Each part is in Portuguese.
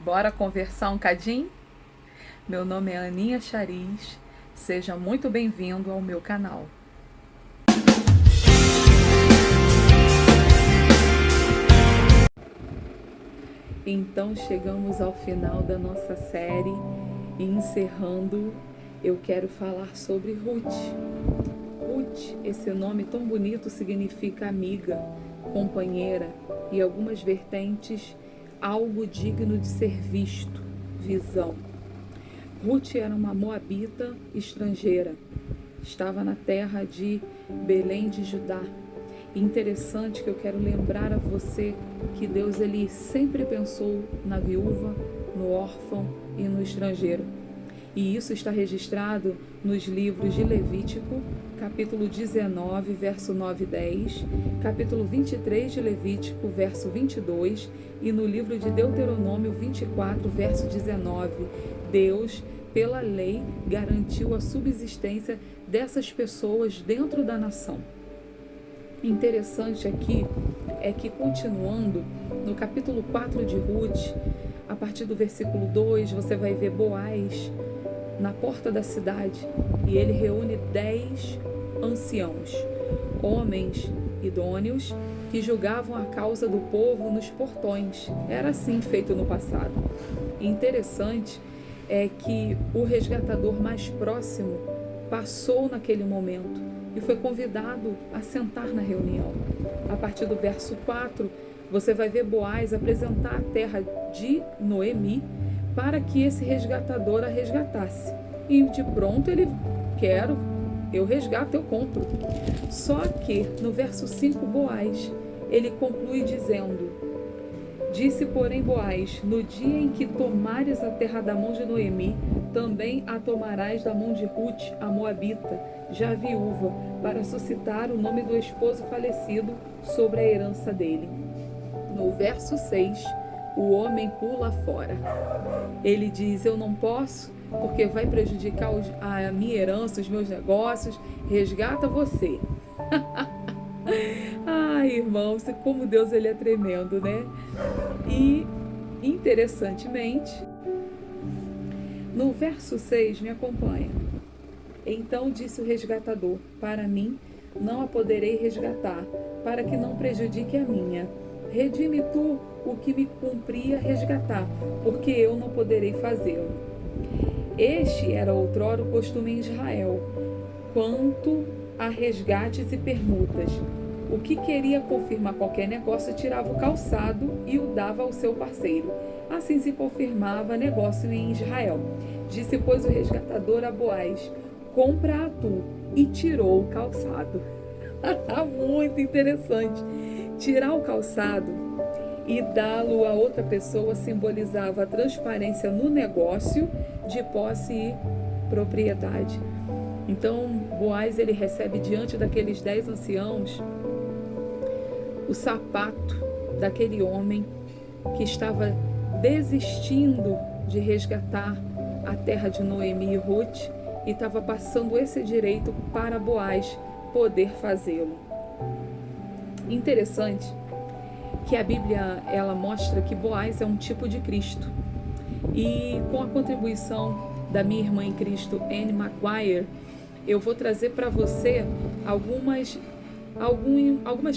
Bora conversar um cadinho? Meu nome é Aninha Chariz, seja muito bem-vindo ao meu canal. Então chegamos ao final da nossa série e encerrando, eu quero falar sobre Ruth. Ruth, esse nome tão bonito, significa amiga, companheira e algumas vertentes, algo digno de ser visto, visão. Ruth era uma moabita estrangeira, estava na terra de Belém de Judá. Interessante que eu quero lembrar a você que Deus ele sempre pensou na viúva, no órfão e no estrangeiro. E isso está registrado nos livros de Levítico, capítulo 19, verso 9 e 10, capítulo 23 de Levítico, verso 22, e no livro de Deuteronômio 24, verso 19. Deus, pela lei, garantiu a subsistência dessas pessoas dentro da nação. Interessante aqui é que, continuando, no capítulo 4 de Ruth, a partir do versículo 2, você vai ver Boaz na porta da cidade e ele reúne 10 anciãos, homens idôneos que julgavam a causa do povo nos portões. Era assim feito no passado. Interessante é que o resgatador mais próximo passou naquele momento e foi convidado a sentar na reunião. A partir do verso 4, você vai ver Boaz apresentar a terra de Noemi para que esse resgatador a resgatasse. E de pronto ele, eu resgato, eu compro. Só que no verso 5, Boaz, ele conclui dizendo: disse, porém, Boaz, no dia em que tomares a terra da mão de Noemi, também a tomarás da mão de Ruth, a moabita, já viúva, para suscitar o nome do esposo falecido sobre a herança dele. No verso 6, o homem pula fora. Ele diz: eu não posso, porque vai prejudicar a minha herança, os meus negócios. Resgata você. Ai, irmãos, como Deus ele é tremendo, né? E, interessantemente, no verso 6, me acompanha. Então disse o resgatador: para mim não a poderei resgatar, para que não prejudique a minha. Redime tu o que me cumpria resgatar, porque eu não poderei fazê-lo. Este era outrora o costume em Israel, quanto a resgates e permutas. O que queria confirmar qualquer negócio tirava o calçado e o dava ao seu parceiro. Assim se confirmava negócio em Israel. Disse, pois, o resgatador a Boaz: compra-a tu, e tirou o calçado. Muito interessante. Tirar o calçado e dá-lo a outra pessoa simbolizava a transparência no negócio de posse e propriedade. Então, Boaz ele recebe diante daqueles 10 anciãos o sapato daquele homem que estava desistindo de resgatar a terra de Noemi e Ruth e estava passando esse direito para Boaz poder fazê-lo. Interessante que a Bíblia ela mostra que Boaz é um tipo de Cristo. E com a contribuição da minha irmã em Cristo, Anne Maguire, eu vou trazer para você algumas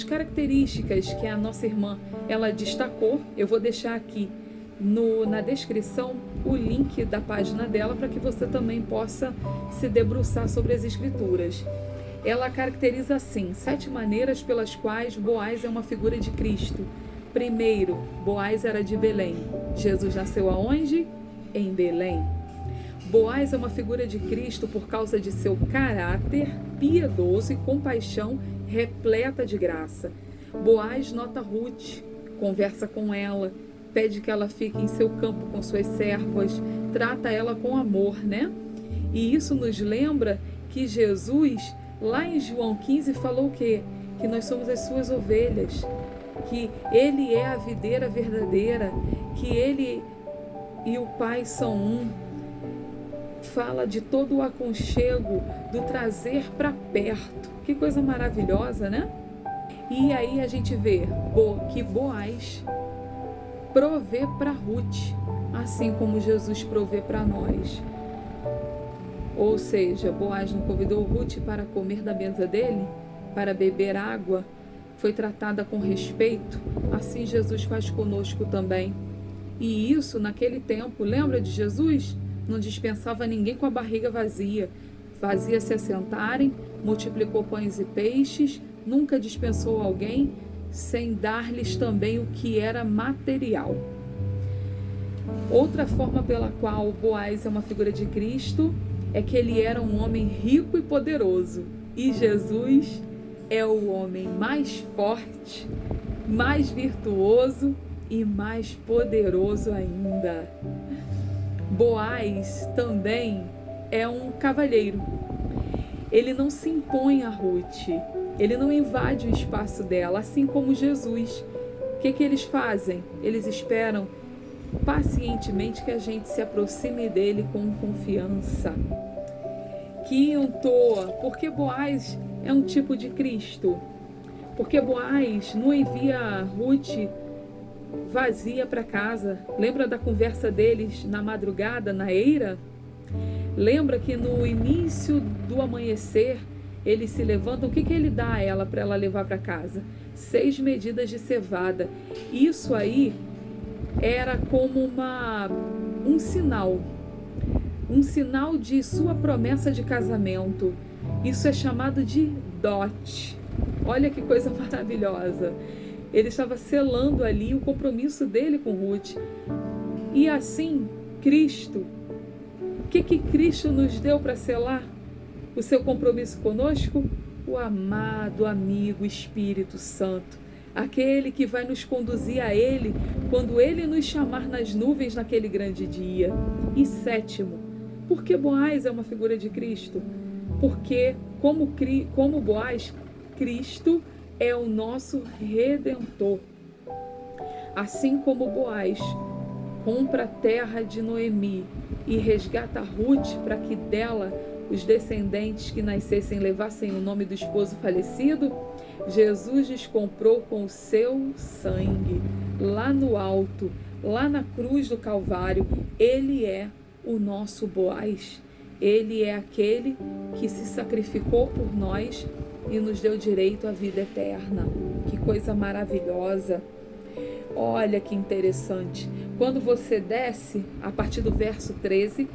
características que a nossa irmã ela destacou. Eu vou deixar aqui na descrição o link da página dela para que você também possa se debruçar sobre as Escrituras. Ela caracteriza assim 7 maneiras pelas quais Boaz é uma figura de Cristo. Primeiro, Boaz era de Belém. Jesus nasceu aonde? Em Belém. Boaz é uma figura de Cristo por causa de seu caráter piedoso e compaixão repleta de graça. Boaz nota Ruth, conversa com ela, pede que ela fique em seu campo com suas servas, trata ela com amor, né? E isso nos lembra que Jesus, lá em João 15, falou o quê? Que nós somos as suas ovelhas, que Ele é a videira verdadeira, que Ele e o Pai são um. Fala de todo o aconchego, do trazer para perto. Que coisa maravilhosa, né? E aí a gente vê que Boaz prover para Ruth, assim como Jesus provê para nós. Ou seja, Boaz não convidou Ruth para comer da mesa dele, para beber água, foi tratada com respeito, assim Jesus faz conosco também. E isso naquele tempo, lembra de Jesus? Não dispensava ninguém com a barriga vazia, fazia-se assentarem, multiplicou pães e peixes, nunca dispensou alguém sem dar-lhes também o que era material. Outra forma pela qual Boaz é uma figura de Cristo é que ele era um homem rico e poderoso, e Jesus é o homem mais forte, mais virtuoso e mais poderoso ainda. Boaz também é um cavalheiro. Ele não se impõe a Ruth, ele não invade o espaço dela, assim como Jesus. O que eles fazem? Eles esperam pacientemente que a gente se aproxime dele com confiança. Quinto, porque Boaz é um tipo de Cristo. Porque Boaz não envia Ruth vazia para casa. Lembra da conversa deles na madrugada, na eira? Lembra que no início do amanhecer, eles se levantam, o que ele dá a ela para ela levar para casa? 6 medidas de cevada. Isso aí era como um sinal de sua promessa de casamento. Isso é chamado de dote. Olha que coisa maravilhosa. Ele estava selando ali o compromisso dele com Ruth. E assim, Cristo, o que Cristo nos deu para selar o seu compromisso conosco? O amado amigo Espírito Santo, aquele que vai nos conduzir a Ele quando Ele nos chamar nas nuvens naquele grande dia. E sétimo, por que Boaz é uma figura de Cristo? Porque, como Boaz, Cristo é o nosso Redentor. Assim como Boaz compra a terra de Noemi e resgata Ruth para que dela os descendentes que nascessem levassem o nome do esposo falecido, Jesus nos comprou com o seu sangue, lá no alto, lá na cruz do Calvário. Ele é o nosso Boaz. Ele é aquele que se sacrificou por nós e nos deu direito à vida eterna. Que coisa maravilhosa! Olha que interessante. Quando você desce, a partir do verso 13,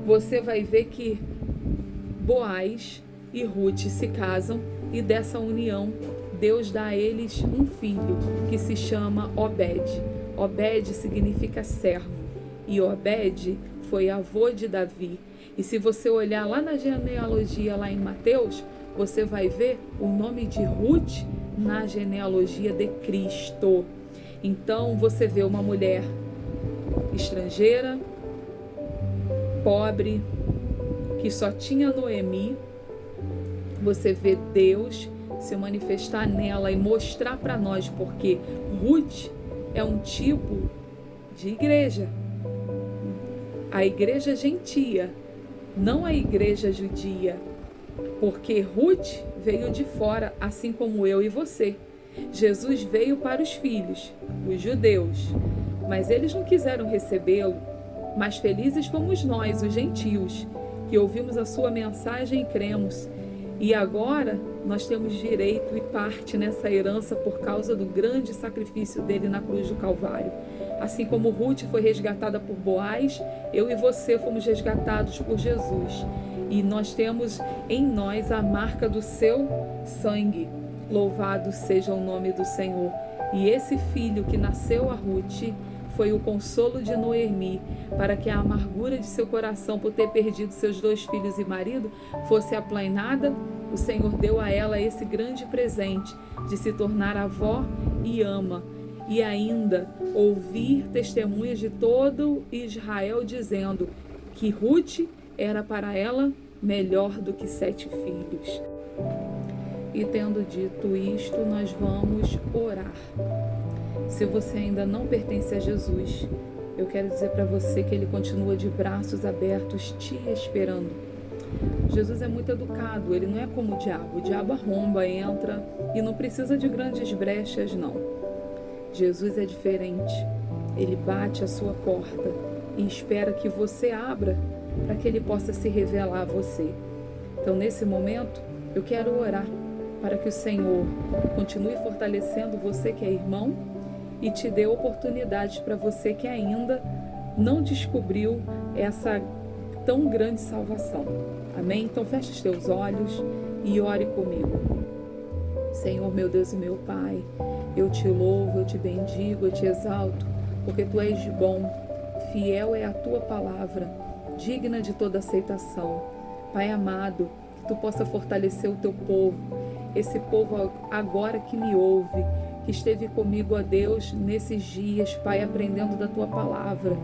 você vai ver que Boaz e Ruth se casam e dessa união Deus dá a eles um filho que se chama Obed. Obed significa servo e Obed foi avô de Davi. E se você olhar lá na genealogia, lá em Mateus, você vai ver o nome de Ruth na genealogia de Cristo. Então você vê uma mulher estrangeira, pobre, que só tinha Noemi. Você vê Deus se manifestar nela e mostrar para nós, porque Ruth é um tipo de igreja. A igreja gentia, não a igreja judia, porque Ruth veio de fora, assim como eu e você. Jesus veio para os filhos, os judeus, mas eles não quiseram recebê-lo. Mas felizes fomos nós, os gentios, que ouvimos a sua mensagem e cremos. E agora nós temos direito e parte nessa herança por causa do grande sacrifício dele na cruz do Calvário. Assim como Ruth foi resgatada por Boaz, eu e você fomos resgatados por Jesus. E nós temos em nós a marca do seu sangue. Louvado seja o nome do Senhor. E esse filho que nasceu a Ruth foi o consolo de Noemi, para que a amargura de seu coração por ter perdido seus 2 filhos e marido fosse aplainada. O Senhor deu a ela esse grande presente de se tornar avó e ama, e ainda ouvir testemunhas de todo Israel dizendo que Ruth era para ela melhor do que 7 filhos. E tendo dito isto, nós vamos orar. Se você ainda não pertence a Jesus, eu quero dizer para você que Ele continua de braços abertos te esperando. Jesus é muito educado, Ele não é como o diabo arromba, entra e não precisa de grandes brechas, não. Jesus é diferente. Ele bate a sua porta e espera que você abra para que Ele possa se revelar a você. Então, nesse momento, eu quero orar para que o Senhor continue fortalecendo você que é irmão e te dê oportunidades para você que ainda não descobriu essa tão grande salvação. Amém? Então, feche os teus olhos e ore comigo. Senhor, meu Deus e meu Pai, eu te louvo, eu te bendigo, eu te exalto, porque Tu és bom, fiel é a Tua palavra, digna de toda aceitação. Pai amado, que Tu possa fortalecer o Teu povo, esse povo agora que me ouve, que esteve comigo, ó Deus, nesses dias, Pai, aprendendo da Tua palavra,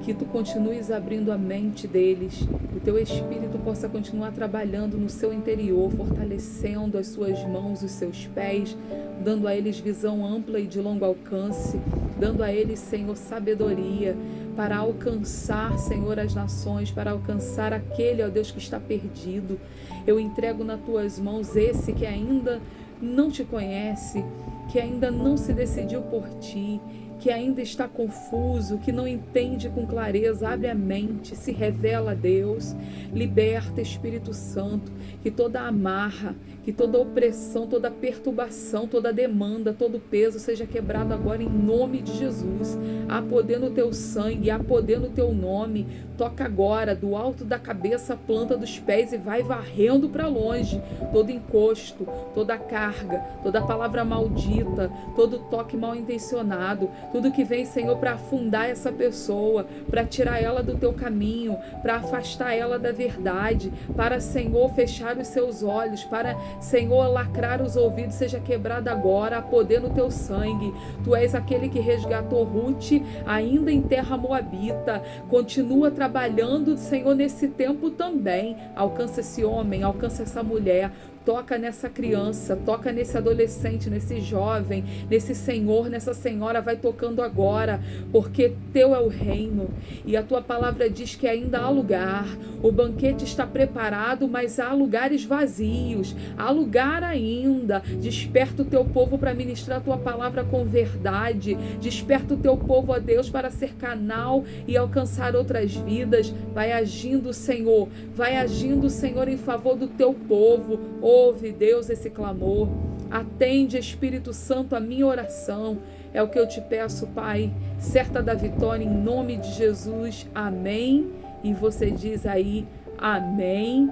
que Tu continues abrindo a mente deles, que o Teu Espírito possa continuar trabalhando no seu interior, fortalecendo as suas mãos, os seus pés, dando a eles visão ampla e de longo alcance, dando a eles, Senhor, sabedoria para alcançar, Senhor, as nações, para alcançar aquele, ó Deus, que está perdido. Eu entrego nas Tuas mãos esse que ainda não Te conhece, que ainda não se decidiu por Ti, que ainda está confuso, que não entende com clareza. Abre a mente, se revela a Deus, liberta, Espírito Santo, que toda amarra, que toda opressão, toda perturbação, toda demanda, todo peso seja quebrado agora em nome de Jesus. Há poder no Teu sangue, há poder no Teu nome. Toca agora, do alto da cabeça, a planta dos pés, e vai varrendo para longe todo encosto, toda carga, toda palavra maldita, todo toque mal intencionado, tudo que vem, Senhor, para afundar essa pessoa, para tirar ela do Teu caminho, para afastar ela da verdade, para, Senhor, fechar os seus olhos, para, Senhor, lacrar os ouvidos, seja quebrado agora. Há poder no Teu sangue. Tu és aquele que resgatou Ruth ainda em terra moabita. Continua trabalhando, Senhor, nesse tempo também. Alcança esse homem, alcança essa mulher. Toca nessa criança, toca nesse adolescente, nesse jovem, nesse senhor, nessa senhora. Vai tocando agora, porque Teu é o reino e a Tua palavra diz que ainda há lugar. O banquete está preparado, mas há lugares vazios, há lugar ainda. Desperta o Teu povo para ministrar a Tua palavra com verdade. Desperta o Teu povo, ó Deus, para ser canal e alcançar outras vidas. Vai agindo, Senhor, vai agindo, Senhor, em favor do Teu povo. Ouve, Deus, esse clamor. Atende, Espírito Santo, a minha oração. É o que eu te peço, Pai, certa da vitória, em nome de Jesus. Amém. E você diz aí, amém.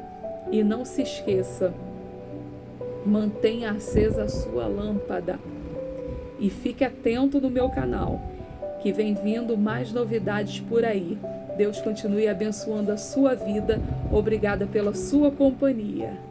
E não se esqueça, mantenha acesa a sua lâmpada. E fique atento no meu canal, que vem vindo mais novidades por aí. Deus continue abençoando a sua vida. Obrigada pela sua companhia.